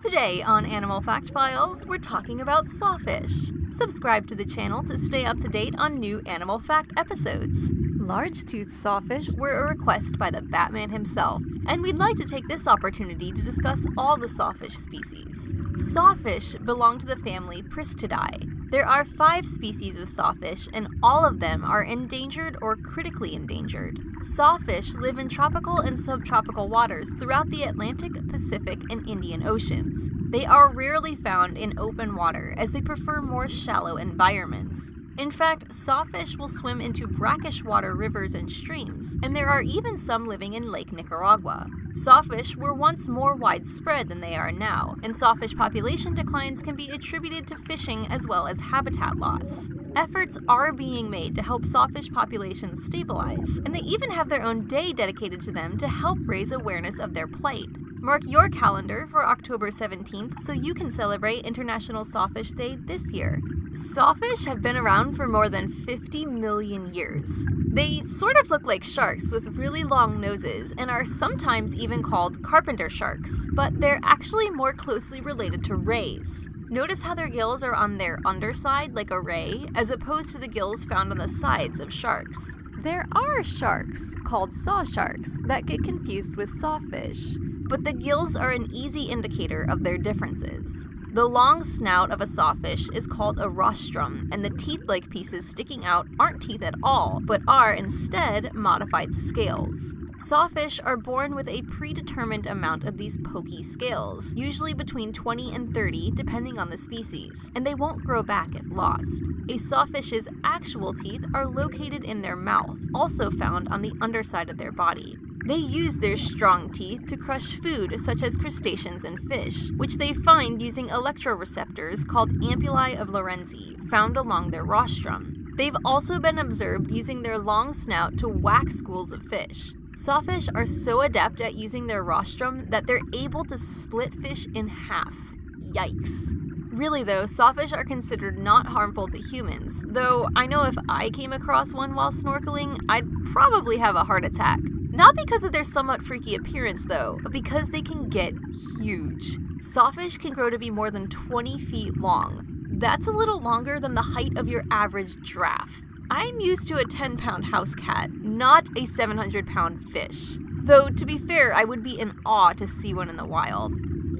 Today on Animal Fact Files, we're talking about sawfish. Subscribe to the channel to stay up to date on new Animal Fact episodes. Large-toothed sawfish were a request by the Batman himself, and we'd like to take this opportunity to discuss all the sawfish species. Sawfish belong to the family Pritacal. There are 5 species of sawfish, and all of them are endangered or critically endangered. Sawfish live in tropical and subtropical waters throughout the Atlantic, Pacific, and Indian Oceans. They are rarely found in open water as they prefer more shallow environments. In fact, sawfish will swim into brackish water rivers and streams, and there are even some living in Lake Nicaragua. Sawfish were once more widespread than they are now, and sawfish population declines can be attributed to fishing as well as habitat loss. Efforts are being made to help sawfish populations stabilize, and they even have their own day dedicated to them to help raise awareness of their plight. Mark your calendar for October 17th so you can celebrate International Sawfish Day this year. Sawfish have been around for more than 50 million years. They sort of look like sharks with really long noses and are sometimes even called carpenter sharks, but they're actually more closely related to rays. Notice how their gills are on their underside like a ray, as opposed to the gills found on the sides of sharks. There are sharks, called saw sharks, that get confused with sawfish, but the gills are an easy indicator of their differences. The long snout of a sawfish is called a rostrum, and the teeth-like pieces sticking out aren't teeth at all, but are instead modified scales. Sawfish are born with a predetermined amount of these pokey scales, usually between 20 and 30 depending on the species, and they won't grow back if lost. A sawfish's actual teeth are located in their mouth, also found on the underside of their body. They use their strong teeth to crush food such as crustaceans and fish, which they find using electroreceptors called ampullae of Lorenzi, found along their rostrum. They've also been observed using their long snout to whack schools of fish. Sawfish are so adept at using their rostrum that they're able to split fish in half. Yikes. Really though, sawfish are considered not harmful to humans, though I know if I came across one while snorkeling, I'd probably have a heart attack. Not because of their somewhat freaky appearance though, but because they can get huge. Sawfish can grow to be more than 20 feet long. That's a little longer than the height of your average giraffe. I'm used to a 10-pound house cat, not a 700-pound fish. Though, to be fair, I would be in awe to see one in the wild.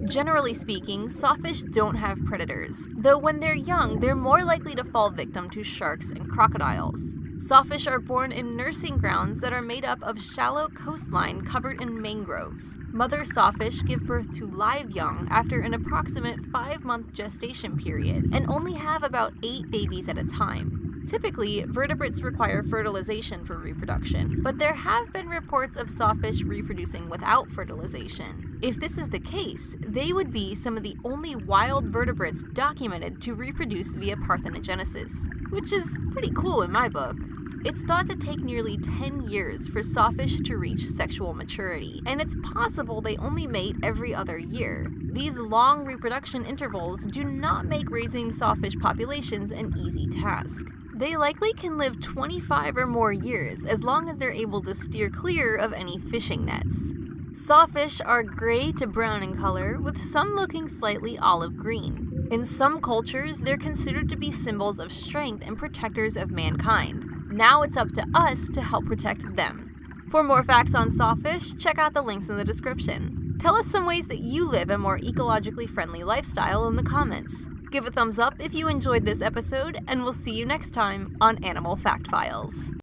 Generally speaking, sawfish don't have predators, though when they're young, they're more likely to fall victim to sharks and crocodiles. Sawfish are born in nursing grounds that are made up of shallow coastline covered in mangroves. Mother sawfish give birth to live young after an approximate 5-month gestation period and only have about 8 babies at a time. Typically, vertebrates require fertilization for reproduction, but there have been reports of sawfish reproducing without fertilization. If this is the case, they would be some of the only wild vertebrates documented to reproduce via parthenogenesis, which is pretty cool in my book. It's thought to take nearly 10 years for sawfish to reach sexual maturity, and it's possible they only mate every other year. These long reproduction intervals do not make raising sawfish populations an easy task. They likely can live 25 or more years as long as they're able to steer clear of any fishing nets. Sawfish are gray to brown in color, with some looking slightly olive green. In some cultures, they're considered to be symbols of strength and protectors of mankind. Now it's up to us to help protect them. For more facts on sawfish, check out the links in the description. Tell us some ways that you live a more ecologically friendly lifestyle in the comments. Give a thumbs up if you enjoyed this episode, and we'll see you next time on Animal Fact Files.